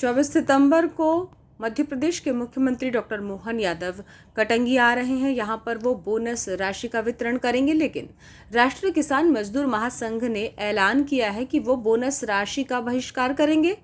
24 सितंबर को मध्य प्रदेश के मुख्यमंत्री डॉक्टर मोहन यादव कटंगी आ रहे हैं। यहां पर वो बोनस राशि का वितरण करेंगे, लेकिन राष्ट्रीय किसान मजदूर महासंघ ने ऐलान किया है कि वो बोनस राशि का बहिष्कार करेंगे।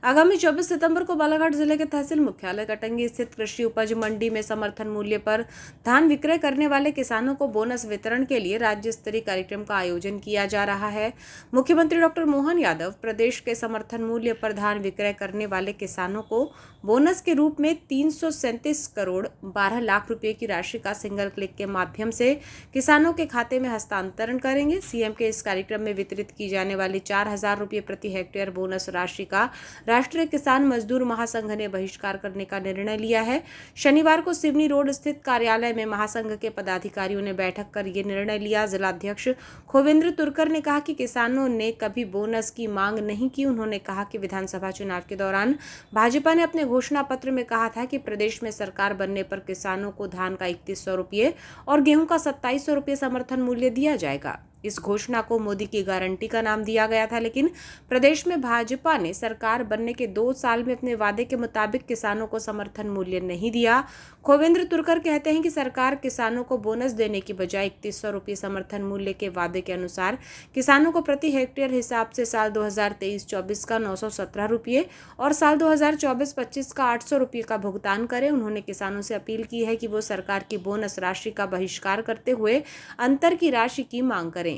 आगामी 24 सितंबर को बालाघाट जिले के तहसील मुख्यालय कटंगी स्थित कृषि उपज मंडी में समर्थन मूल्य पर धान विक्रय करने वाले किसानों को बोनस वितरण के लिए राज्य स्तरीय कार्यक्रम का आयोजन किया जा रहा है। मुख्यमंत्री डॉक्टर मोहन यादव प्रदेश के समर्थन मूल्य पर धान विक्रय करने वाले किसानों को बोनस के रूप में 337 करोड़ 12 लाख रुपए की राशि का सिंगल क्लिक के माध्यम से किसानों के खाते में हस्तांतरण करेंगे। सीएम के इस कार्यक्रम में वितरित की जाने वाली 4,000 रुपये प्रति हेक्टेयर बोनस राशि का राष्ट्रीय किसान मजदूर महासंघ ने बहिष्कार करने का निर्णय लिया है। शनिवार को सिवनी रोड स्थित कार्यालय में महासंघ के पदाधिकारियों ने बैठक कर ये निर्णय लिया। जिलाध्यक्ष खोवेंद्र तुर्कर ने कहा कि किसानों ने कभी बोनस की मांग नहीं की। उन्होंने कहा कि विधानसभा चुनाव के दौरान भाजपा ने अपने घोषणा पत्र में कहा था कि प्रदेश में सरकार बनने पर किसानों को धान का 3100 रुपये और गेहूं का 2700 रुपये समर्थन मूल्य दिया जाएगा। इस घोषणा को मोदी की गारंटी का नाम दिया गया था, लेकिन प्रदेश में भाजपा ने सरकार बनने के 2 साल में अपने वादे के मुताबिक किसानों को समर्थन मूल्य नहीं दिया। खोवेंद्र तुर्कर कहते हैं कि सरकार किसानों को बोनस देने की बजाय 3100 रुपये समर्थन मूल्य के वादे के अनुसार किसानों को प्रति हेक्टेयर हिसाब से साल 2023-24 का 917 रुपये और साल 2024-25 का 800 रुपये का भुगतान करें। उन्होंने किसानों से अपील की है कि वो सरकार की बोनस राशि का बहिष्कार करते हुए अंतर की राशि की मांग करें।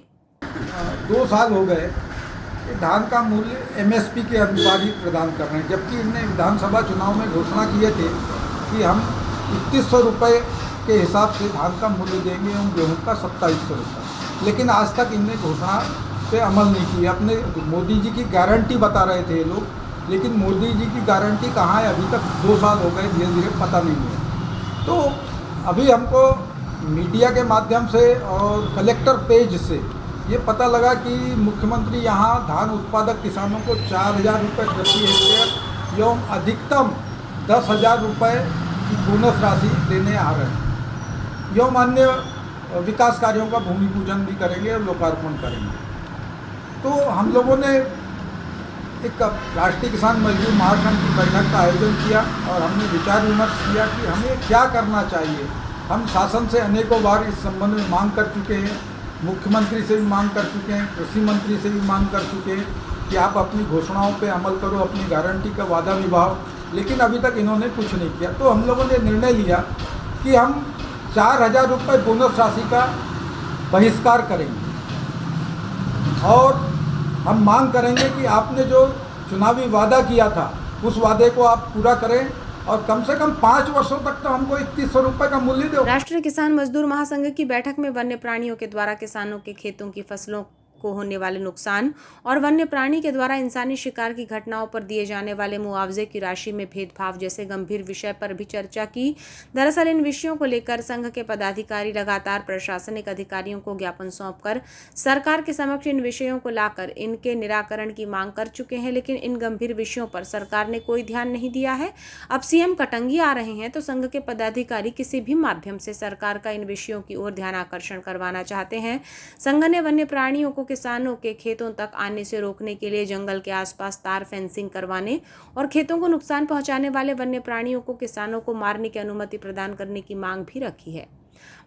2 साल हो गए कि धान का मूल्य एमएसपी के अनुसार ही प्रदान कर रहे हैं, जबकि इनने विधानसभा चुनाव में घोषणा किए थे कि हम 3100 रुपये के हिसाब से धान का मूल्य देंगे एवं गेहूँ का 2700 रुपये, लेकिन आज तक इनने घोषणा पे अमल नहीं किया। अपने मोदी जी की गारंटी बता रहे थे ये लोग, लेकिन मोदी जी की गारंटी कहाँ है अभी तक 2 साल हो गए, धीरे धीरे पता नहीं है। तो अभी हमको मीडिया के माध्यम से और कलेक्टर पेज से ये पता लगा कि मुख्यमंत्री यहाँ धान उत्पादक किसानों को 4,000 रुपये प्रति हेक्टेयर एवं अधिकतम 10,000 रुपये की बोनस राशि देने आ रहे हैं एवं अन्य विकास कार्यों का भूमि पूजन भी करेंगे और लोकार्पण करेंगे। तो हम लोगों ने एक राष्ट्रीय किसान मजदूर महासंघ की बैठक का आयोजन किया और हमने विचार विमर्श किया कि हमें क्या करना चाहिए। हम शासन से अनेकों बार इस संबंध में मांग कर चुके हैं, मुख्यमंत्री से भी मांग कर चुके हैं, कृषि मंत्री से भी मांग कर चुके हैं कि आप अपनी घोषणाओं पे अमल करो, अपनी गारंटी का वादा निभाओ, लेकिन अभी तक इन्होंने कुछ नहीं किया। तो हम लोगों ने निर्णय लिया कि हम 4,000 रुपये बोनस राशि का बहिष्कार करेंगे और हम मांग करेंगे कि आपने जो चुनावी वादा किया था उस वादे को आप पूरा करें और कम से कम 5 वर्षों तक तो हमको 3100 रुपये का मूल्य दो। राष्ट्रीय किसान मजदूर महासंघ की बैठक में वन्य प्राणियों के द्वारा किसानों के खेतों की फसलों को होने वाले नुकसान और वन्य प्राणी के द्वारा इंसानी शिकार की घटनाओं पर दिए जाने वाले मुआवजे की राशि में भेदभाव जैसे गंभीर विषय पर भी चर्चा की। दरअसल इन विषयों को लेकर संघ के पदाधिकारी लगातार प्रशासनिक अधिकारियों को ज्ञापन सौंपकर सरकार के समक्ष इन विषयों को लाकर इनके निराकरण की मांग कर चुके हैं, लेकिन इन गंभीर विषयों पर सरकार ने कोई ध्यान नहीं दिया है। अब सीएम कटंगी आ रहे हैं तो संघ के पदाधिकारी किसी भी माध्यम से सरकार का इन विषयों की ओर ध्यान आकर्षण करवाना चाहते हैं। संघ ने वन्य प्राणियों को किसानों के खेतों तक आने से रोकने के लिए जंगल के आसपास तार फेंसिंग करवाने और खेतों को नुकसान पहुंचाने वाले वन्य प्राणियों को किसानों को मारने की अनुमति प्रदान करने की मांग भी रखी है।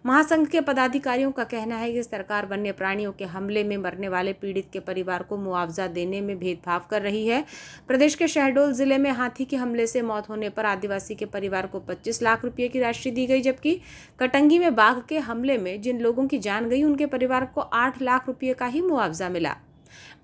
महासंघ के पदाधिकारियों का कहना है कि सरकार वन्य प्राणियों के हमले में मरने वाले पीड़ित के परिवार को मुआवजा देने में भेदभाव कर रही है। प्रदेश के शहडोल जिले में हाथी के हमले से मौत होने पर आदिवासी के परिवार को 25 लाख रुपए की राशि दी गई, जबकि कटंगी में बाघ के हमले में जिन लोगों की जान गई उनके परिवार को 8 लाख रुपए का ही मुआवजा मिला।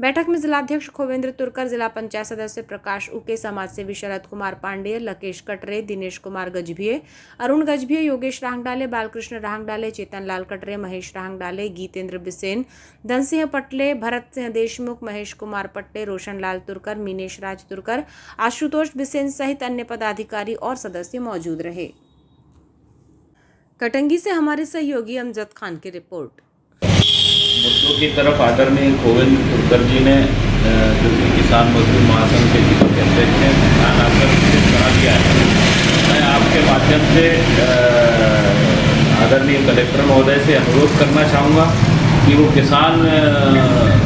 बैठक में जिलाध्यक्ष खोवेंद्र तुर्कर, जिला पंचायत सदस्य प्रकाश उके, समाज सेवी शरद कुमार पांडेय, लकेश कटरे, दिनेश कुमार गजभिये, अरुण गजभिये, योगेश राहंगडाले, बालकृष्ण राहंगडाले, चेतन लाल कटरे, महेश राहंगडाले, गीतेंद्र बिसेन, धनसिंह पटले, भरत सिंह देशमुख, महेश कुमार पट्टे, रोशन लाल तुर्कर, मीनेश राज तुर्कर, आशुतोष बिसेन सहित अन्य पदाधिकारी और सदस्य मौजूद रहे। कटंगी से हमारे सहयोगी अमजद खान की रिपोर्ट। मुद्दों की तरफ आदरणीय खोवेंद्र तुर्कर जी ने जो कि किसान मजदूर महासंघ के जिला के अध्यक्ष हैं ध्यान आकर्षित करा दिया है। मैं आपके माध्यम से आदरणीय कलेक्टर महोदय से अनुरोध करना चाहूँगा कि वो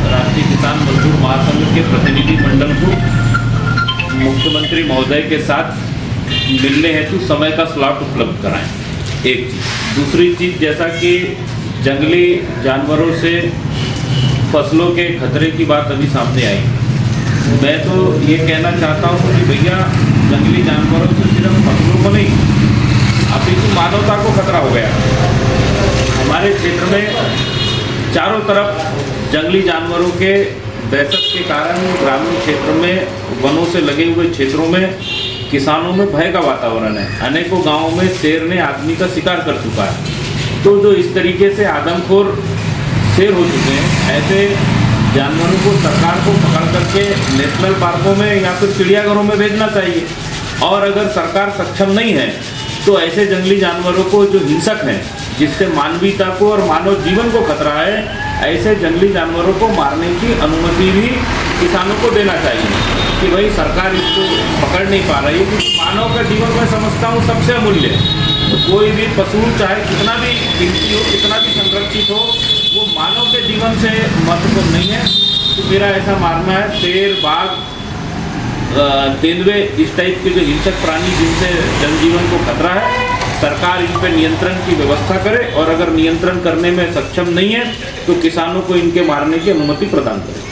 राष्ट्रीय किसान मजदूर महासंघ के प्रतिनिधि मंडल को मुख्यमंत्री महोदय के साथ मिलने हेतु समय का स्लॉट उपलब्ध कराएं, एक चीज़। दूसरी चीज़, जैसा कि जंगली जानवरों से फसलों के खतरे की बात अभी सामने आई, मैं तो ये कहना चाहता हूँ कि भैया जंगली जानवरों से सिर्फ फसलों को नहीं, अपितु मानवता को खतरा हो गया। हमारे क्षेत्र में चारों तरफ जंगली जानवरों के दहशत के कारण ग्रामीण क्षेत्र में, वनों से लगे हुए क्षेत्रों में किसानों में भय का वातावरण है। अनेकों गांवों में शेर ने आदमी का शिकार कर चुका है। तो जो इस तरीके से आदमखोर शेर हो चुके हैं, ऐसे जानवरों को सरकार को पकड़ करके नेशनल पार्कों में या फिर चिड़ियाघरों में भेजना चाहिए। और अगर सरकार सक्षम नहीं है तो ऐसे जंगली जानवरों को जो हिंसक हैं, जिससे मानवीयता को और मानव जीवन को खतरा है, ऐसे जंगली जानवरों को मारने की अनुमति भी किसानों को देना चाहिए। कि भाई सरकार इसको पकड़ नहीं पा रही है, क्योंकि मानव का जीवन मैं समझता हूँ सबसे अमूल्य है। तो कोई भी पशु चाहे कितना भी कीमती हो, कितना भी संरक्षित हो, वो मानव के जीवन से महत्वपूर्ण नहीं है। तो मेरा ऐसा मानना है, शेर, बाघ, तेंदुए, इस टाइप के जो हिंसक प्राणी जिनसे जनजीवन को खतरा है, सरकार इन पर नियंत्रण की व्यवस्था करे, और अगर नियंत्रण करने में सक्षम नहीं है तो किसानों को इनके मारने की अनुमति प्रदान करे।